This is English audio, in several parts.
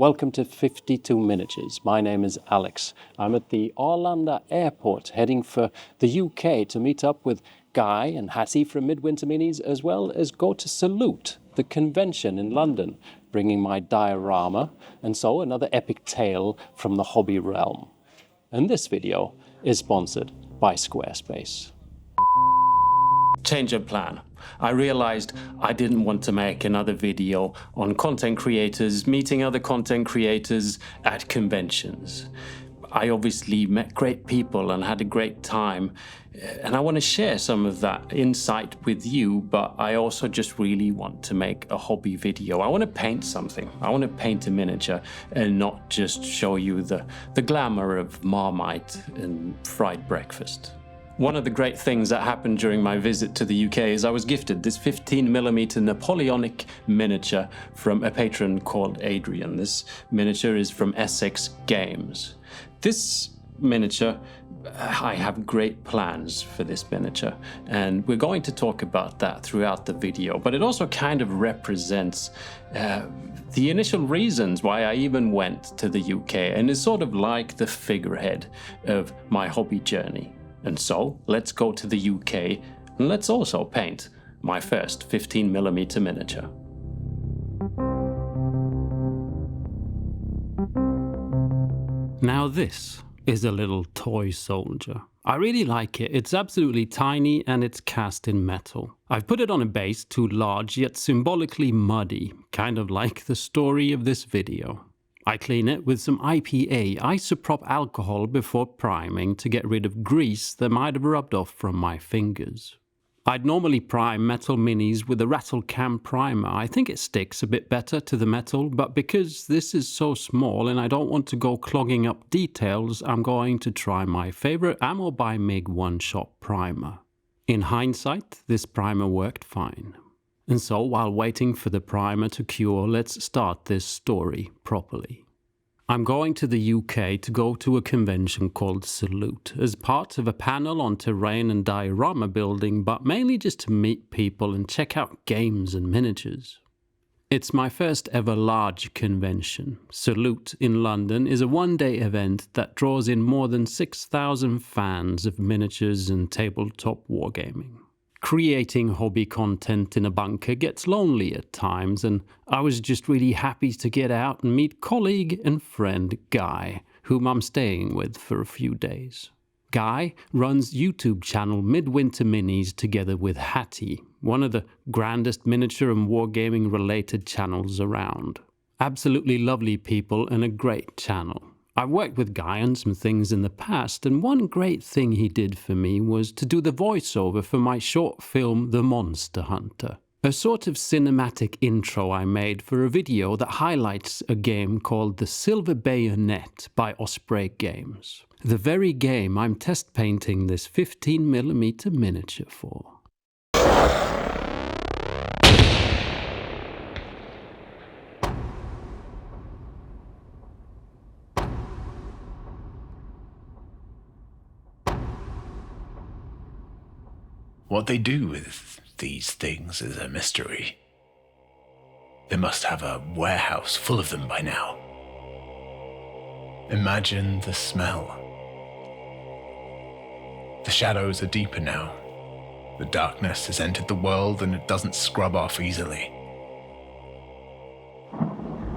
Welcome to 52 Miniatures. My name is Alex. I'm at the Arlanda airport heading for the UK to meet up with Guy and Hattie from Midwinter Minis, as well as go to Salute, the convention in London, bringing my diorama, and so another epic tale from the hobby realm. And this video is sponsored by Squarespace. Change of plan. I realized I didn't want to make another video on content creators meeting other content creators at conventions. I obviously met great people and had a great time, and I want to share some of that insight with you, but I also just really want to make a hobby video. I want to paint something. I want to paint a miniature and not just show you the glamour of Marmite and fried breakfast. One of the great things that happened during my visit to the UK is I was gifted this 15mm Napoleonic miniature from a patron called Adrian. This miniature is from Essex Games. This miniature, I have great plans for this miniature, and we're going to talk about that throughout the video, but it also kind of represents the initial reasons why I even went to the UK, and is sort of like the figurehead of my hobby journey. And so, let's go to the UK, and let's also paint my first 15mm miniature. Now this is a little toy soldier. I really like it. It's absolutely tiny and it's cast in metal. I've put it on a base too large yet symbolically muddy, kind of like the story of this video. I clean it with some IPA, isopropyl alcohol, before priming to get rid of grease that might have rubbed off from my fingers. I'd normally prime metal minis with a rattle cam primer. I think it sticks a bit better to the metal, but because this is so small and I don't want to go clogging up details, I'm going to try my favorite Ammo by MiG one-shot primer. In hindsight, this primer worked fine. And so, while waiting for the primer to cure, let's start this story properly. I'm going to the UK to go to a convention called Salute, as part of a panel on terrain and diorama building, but mainly just to meet people and check out games and miniatures. It's my first ever large convention. Salute in London is a one-day event that draws in more than 6,000 fans of miniatures and tabletop wargaming. Creating hobby content in a bunker gets lonely at times, and I was just really happy to get out and meet colleague and friend Guy, whom I'm staying with for a few days. Guy runs YouTube channel Midwinter Minis together with Hattie, one of the grandest miniature and wargaming related channels around. Absolutely lovely people and a great channel. I've worked with Guy on some things in the past, and one great thing he did for me was to do the voiceover for my short film The Monster Hunter. A sort of cinematic intro I made for a video that highlights a game called The Silver Bayonet by Osprey Games. The very game I'm test painting this 15mm miniature for. What they do with these things is a mystery. They must have a warehouse full of them by now. Imagine the smell. The shadows are deeper now. The darkness has entered the world and it doesn't scrub off easily.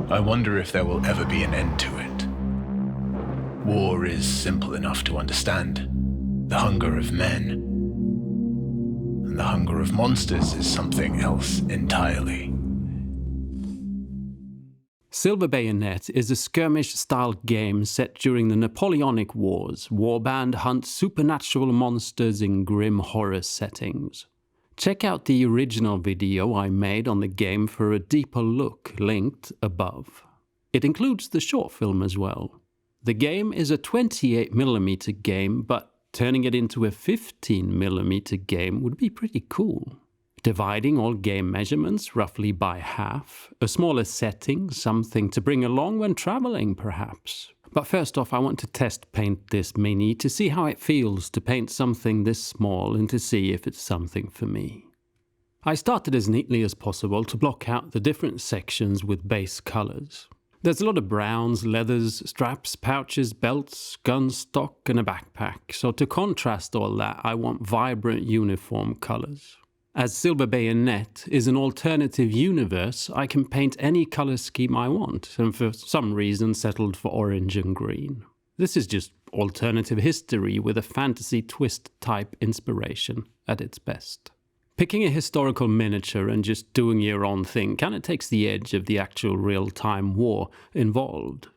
I wonder if there will ever be an end to it. War is simple enough to understand. The hunger of men. The hunger of monsters is something else entirely. Silver Bayonet is a skirmish-style game set during the Napoleonic Wars. Warband hunts supernatural monsters in grim horror settings. Check out the original video I made on the game for a deeper look, linked above. It includes the short film as well. The game is a 28mm game, but turning it into a 15mm game would be pretty cool. Dividing all game measurements roughly by half, a smaller setting, something to bring along when traveling perhaps. But first off, I want to test paint this mini to see how it feels to paint something this small and to see if it's something for me. I started as neatly as possible to block out the different sections with base colors. There's a lot of browns, leathers, straps, pouches, belts, gun stock and a backpack. So to contrast all that, I want vibrant uniform colours. As Silver Bayonet is an alternative universe, I can paint any colour scheme I want, and for some reason settled for orange and green. This is just alternative history with a fantasy twist type inspiration at its best. Picking a historical miniature and just doing your own thing kinda takes the edge of the actual real-time war involved.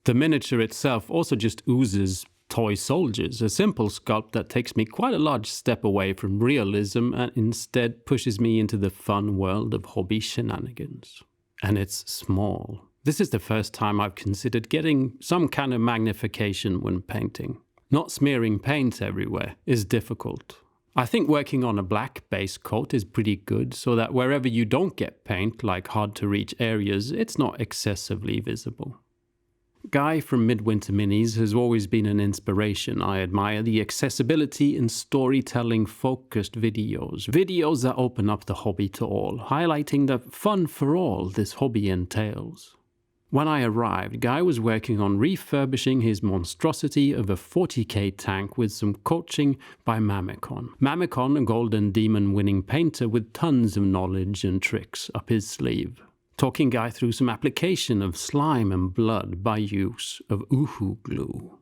The miniature itself also just oozes toy soldiers, a simple sculpt that takes me quite a large step away from realism and instead pushes me into the fun world of hobby shenanigans. And it's small. This is the first time I've considered getting some kind of magnification when painting. Not smearing paint everywhere is difficult. I think working on a black base coat is pretty good so that wherever you don't get paint, like hard to reach areas, it's not excessively visible. Guy from Midwinter Minis has always been an inspiration. I admire the accessibility and storytelling focused videos that open up the hobby to all, highlighting the fun for all this hobby entails. When I arrived, Guy was working on refurbishing his monstrosity of a 40k tank with some coaching by Mamikon. Mamikon, a golden demon winning painter with tons of knowledge and tricks up his sleeve. Talking Guy through some application of slime and blood by use of Uhu glue.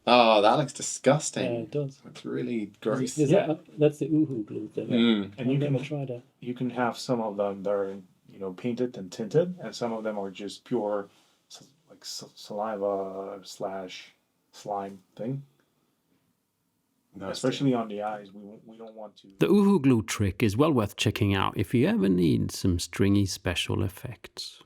Oh, that looks disgusting. Yeah, it does. It's really gross. That's the Uhu glue thing. And you can try that. You can have some of them that are, painted and tinted, and some of them are just pure, like saliva / slime thing. Especially on the eyes, we don't want to. The Uhu glue trick is well worth checking out if you ever need some stringy special effects.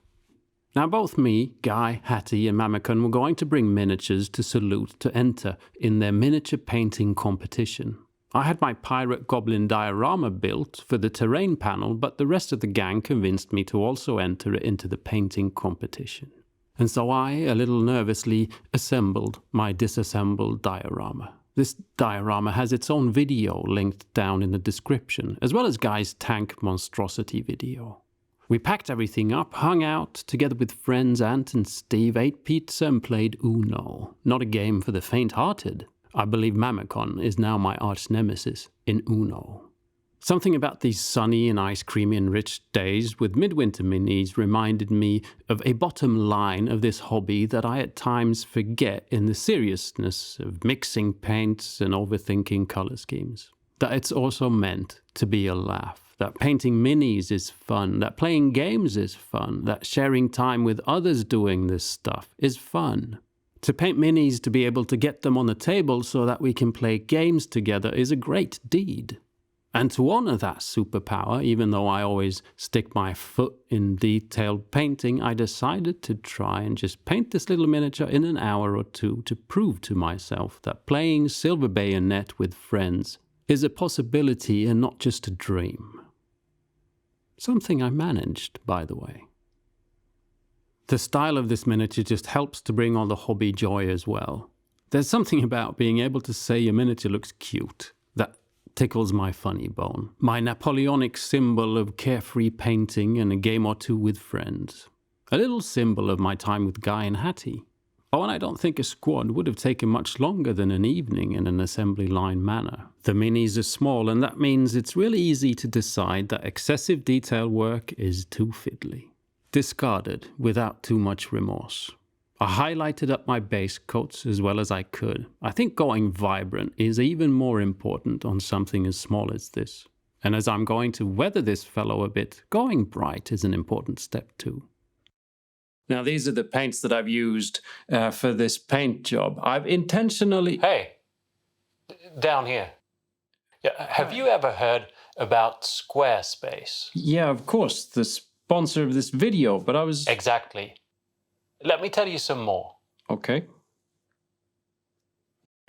Now both me, Guy, Hattie and Mamikon were going to bring miniatures to Salute to enter in their miniature painting competition. I had my pirate goblin diorama built for the terrain panel, but the rest of the gang convinced me to also enter it into the painting competition. And so I, a little nervously, assembled my disassembled diorama. This diorama has its own video linked down in the description, as well as Guy's tank monstrosity video. We packed everything up, hung out, together with friends Ant and Steve, ate pizza and played Uno. Not a game for the faint-hearted. I believe Mamikon is now my arch nemesis in Uno. Something about these sunny and ice-creamy and rich days with Midwinter Minis reminded me of a bottom line of this hobby that I at times forget in the seriousness of mixing paints and overthinking color schemes. That it's also meant to be a laugh. That painting minis is fun. That playing games is fun. That sharing time with others doing this stuff is fun. To paint minis to be able to get them on the table so that we can play games together is a great deed. And to honor that superpower, even though I always stick my foot in detailed painting, I decided to try and just paint this little miniature in an hour or two to prove to myself that playing Silver Bayonet with friends is a possibility and not just a dream. Something I managed, by the way. The style of this miniature just helps to bring on the hobby joy as well. There's something about being able to say your miniature looks cute that tickles my funny bone. My Napoleonic symbol of carefree painting and a game or two with friends. A little symbol of my time with Guy and Hattie. Oh, and I don't think a squad would have taken much longer than an evening in an assembly line manner. The minis are small, and that means it's really easy to decide that excessive detail work is too fiddly. Discarded without too much remorse. I highlighted up my base coats as well as I could. I think going vibrant is even more important on something as small as this. And as I'm going to weather this fellow a bit, going bright is an important step too. Now these are the paints that I've used for this paint job. I've intentionally... Hey, down here. Yeah, have you ever heard about Squarespace? Yeah, of course, the sponsor of this video, but I was... Exactly. Let me tell you some more. Okay.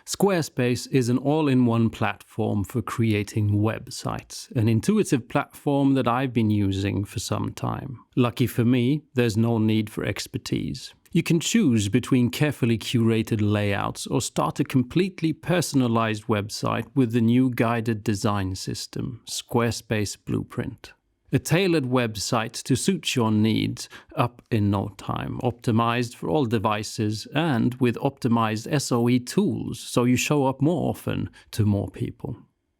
Squarespace is an all-in-one platform for creating websites, an intuitive platform that I've been using for some time. Lucky for me, there's no need for expertise. You can choose between carefully curated layouts or start a completely personalized website with the new guided design system, Squarespace Blueprint. A tailored website to suit your needs up in no time, optimized for all devices and with optimized SOE tools so you show up more often to more people.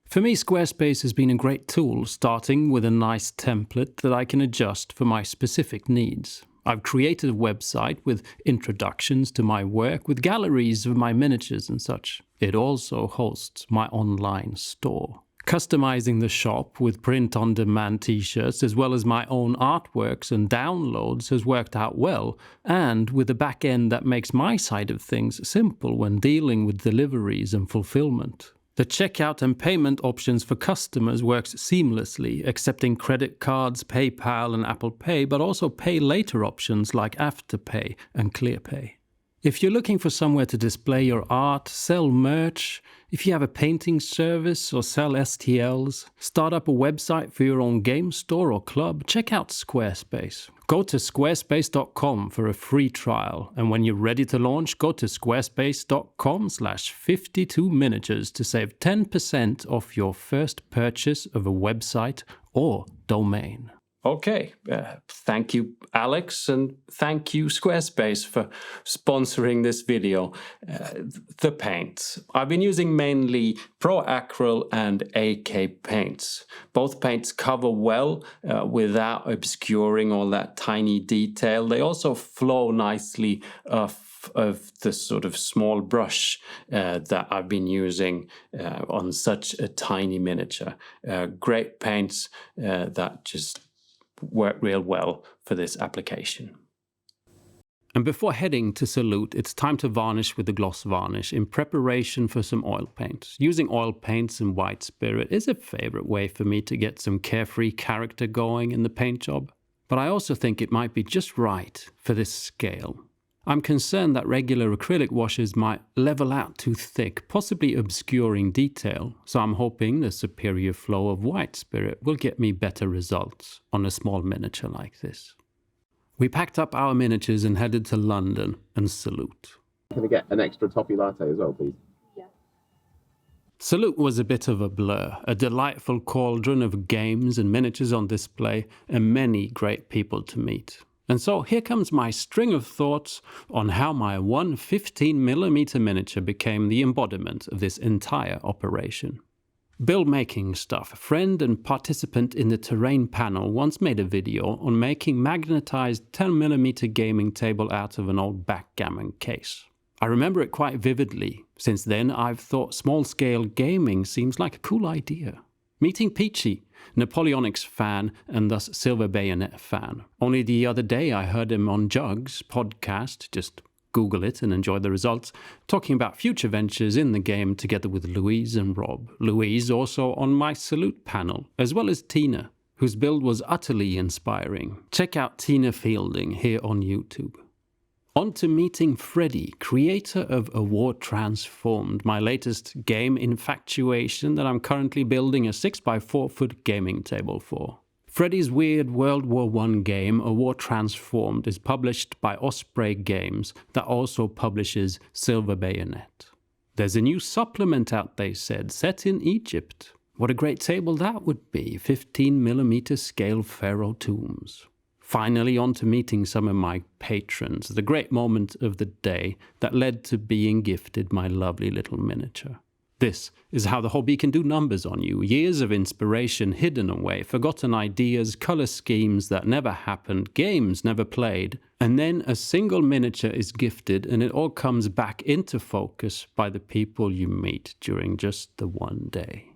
For me, Squarespace has been a great tool, starting with a nice template that I can adjust for my specific needs. I've created a website with introductions to my work, with galleries of my miniatures and such. It also hosts my online store. Customizing the shop with print-on-demand t-shirts as well as my own artworks and downloads has worked out well, and with a back end that makes my side of things simple when dealing with deliveries and fulfillment. The checkout and payment options for customers works seamlessly, accepting credit cards, PayPal and Apple Pay, but also pay later options like Afterpay and ClearPay. If you're looking for somewhere to display your art, sell merch, if you have a painting service or sell STLs, start up a website for your own game store or club, check out Squarespace. Go to squarespace.com for a free trial, and when you're ready to launch, go to squarespace.com/52miniatures to save 10% off your first purchase of a website or domain. Okay, thank you, Alex, and thank you, Squarespace, for sponsoring this video. The paints. I've been using mainly Pro Acryl and AK paints. Both paints cover well without obscuring all that tiny detail. They also flow nicely of the sort of small brush that I've been using on such a tiny miniature. Great paints that just work real well for this application. And before heading to Salute, it's time to varnish with the gloss varnish in preparation for some oil paints. Using oil paints and white spirit is a favorite way for me to get some carefree character going in the paint job, but I also think it might be just right for this scale. I'm concerned that regular acrylic washes might level out too thick, possibly obscuring detail, so I'm hoping the superior flow of white spirit will get me better results on a small miniature like this. We packed up our miniatures and headed to London and Salute. Can I get an extra toffee latte as well, please? Yeah. Salute was a bit of a blur, a delightful cauldron of games and miniatures on display, and many great people to meet. And so here comes my string of thoughts on how my 115mm miniature became the embodiment of this entire operation. Bill Making Stuff, friend and participant in the terrain panel, once made a video on making magnetized 10mm gaming table out of an old backgammon case. I remember it quite vividly. Since then, I've thought small-scale gaming seems like a cool idea. Meeting Peachy, Napoleonics fan and thus Silver Bayonet fan. Only the other day I heard him on Jug's podcast, just Google it and enjoy the results, talking about future ventures in the game together with Louise and Rob. Louise also on my Salute panel, as well as Tina, whose build was utterly inspiring. Check out Tina Fielding here on YouTube. On to meeting Freddy, creator of A War Transformed, my latest game infatuation that I'm currently building a 6x4-foot gaming table for. Freddy's weird World War I game, A War Transformed, is published by Osprey Games that also publishes Silver Bayonet. There's a new supplement out, they said, set in Egypt. What a great table that would be, 15mm scale pharaoh tombs. Finally, on to meeting some of my patrons, the great moment of the day that led to being gifted my lovely little miniature. This is how the hobby can do numbers on you. Years of inspiration hidden away, forgotten ideas, color schemes that never happened, games never played, and then a single miniature is gifted and it all comes back into focus by the people you meet during just the one day.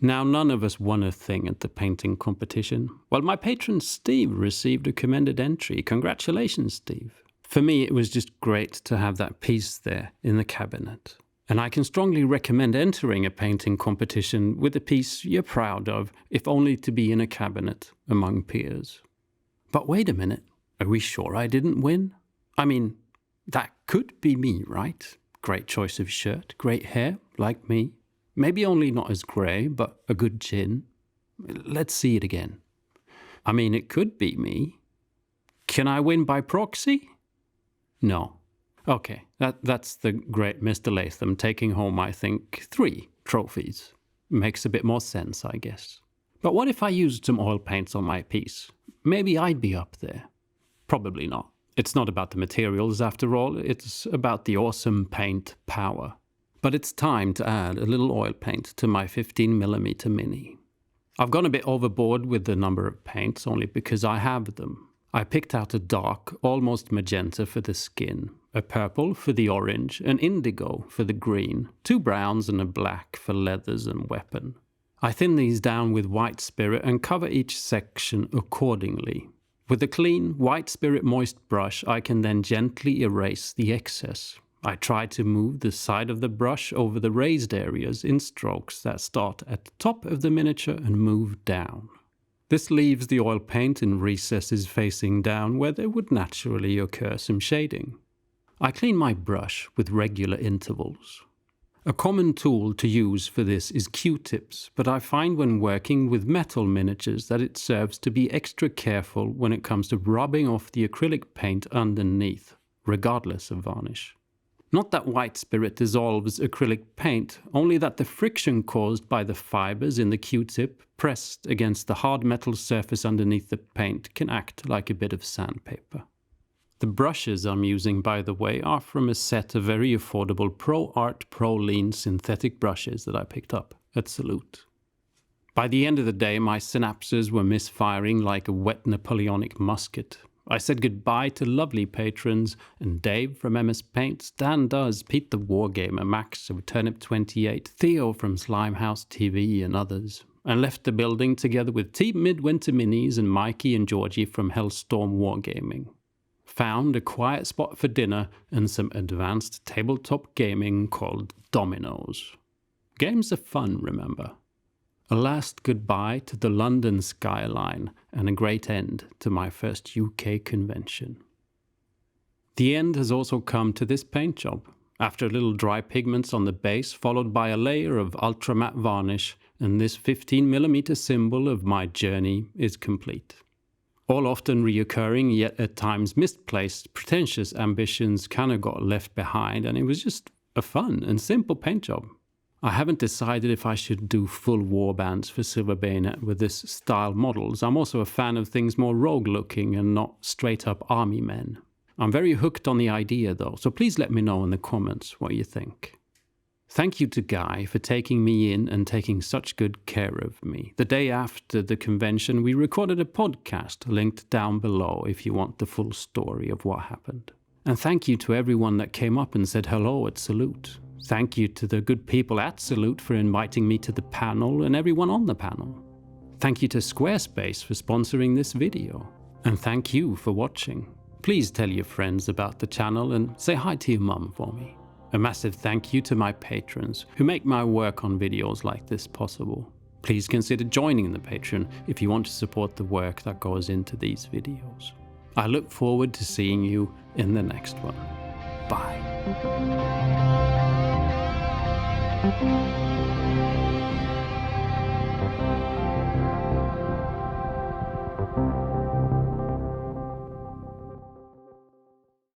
Now, none of us won a thing at the painting competition. Well, my patron Steve received a commended entry. Congratulations, Steve. For me, it was just great to have that piece there in the cabinet. And I can strongly recommend entering a painting competition with a piece you're proud of, if only to be in a cabinet among peers. But wait a minute, are we sure I didn't win? I mean, that could be me, right? Great choice of shirt, great hair, like me. Maybe only not as grey, but a good chin. Let's see it again. I mean, it could be me. Can I win by proxy? No. Okay, that's the great Mr. Latham taking home, I think, 3 trophies. Makes a bit more sense, I guess. But what if I used some oil paints on my piece? Maybe I'd be up there. Probably not. It's not about the materials after all, it's about the awesome paint power. But it's time to add a little oil paint to my 15mm Mini. I've gone a bit overboard with the number of paints only because I have them. I picked out a dark, almost magenta for the skin, a purple for the orange, an indigo for the green, 2 browns and a black for leathers and weapon. I thin these down with white spirit and cover each section accordingly. With a clean, white spirit moist brush, I can then gently erase the excess. I try to move the side of the brush over the raised areas in strokes that start at the top of the miniature and move down. This leaves the oil paint in recesses facing down where there would naturally occur some shading. I clean my brush with regular intervals. A common tool to use for this is Q-tips, but I find when working with metal miniatures that it serves to be extra careful when it comes to rubbing off the acrylic paint underneath, regardless of varnish. Not that white spirit dissolves acrylic paint, only that the friction caused by the fibers in the Q-tip pressed against the hard metal surface underneath the paint can act like a bit of sandpaper. The brushes I'm using, by the way, are from a set of very affordable Pro Art Pro Lean synthetic brushes that I picked up at Salute. By the end of the day, my synapses were misfiring like a wet Napoleonic musket. I said goodbye to lovely patrons and Dave from MS Paints, Dan Does, Pete the Wargamer, Max of Turnip28, Theo from Slimehouse TV and others, and left the building together with Team Midwinter Minis and Mikey and Georgie from Hellstorm Wargaming. Found a quiet spot for dinner and some advanced tabletop gaming called Dominoes. Games are fun, remember? A last goodbye to the London skyline and a great end to my first UK convention. The end has also come to this paint job. After a little dry pigments on the base followed by a layer of ultramatte varnish, and this 15mm symbol of my journey is complete. All often reoccurring, yet at times misplaced, pretentious ambitions kinda got left behind, and it was just a fun and simple paint job. I haven't decided if I should do full warbands for Silver Bayonet with this style models. I'm also a fan of things more rogue looking and not straight up army men. I'm very hooked on the idea though, so please let me know in the comments what you think. Thank you to Guy for taking me in and taking such good care of me. The day after the convention, we recorded a podcast linked down below if you want the full story of what happened. And thank you to everyone that came up and said hello at Salute. Thank you to the good people at Salute for inviting me to the panel and everyone on the panel. Thank you to Squarespace for sponsoring this video. And thank you for watching. Please tell your friends about the channel and say hi to your mum for me. A massive thank you to my patrons who make my work on videos like this possible. Please consider joining the Patreon if you want to support the work that goes into these videos. I look forward to seeing you in the next one. Bye.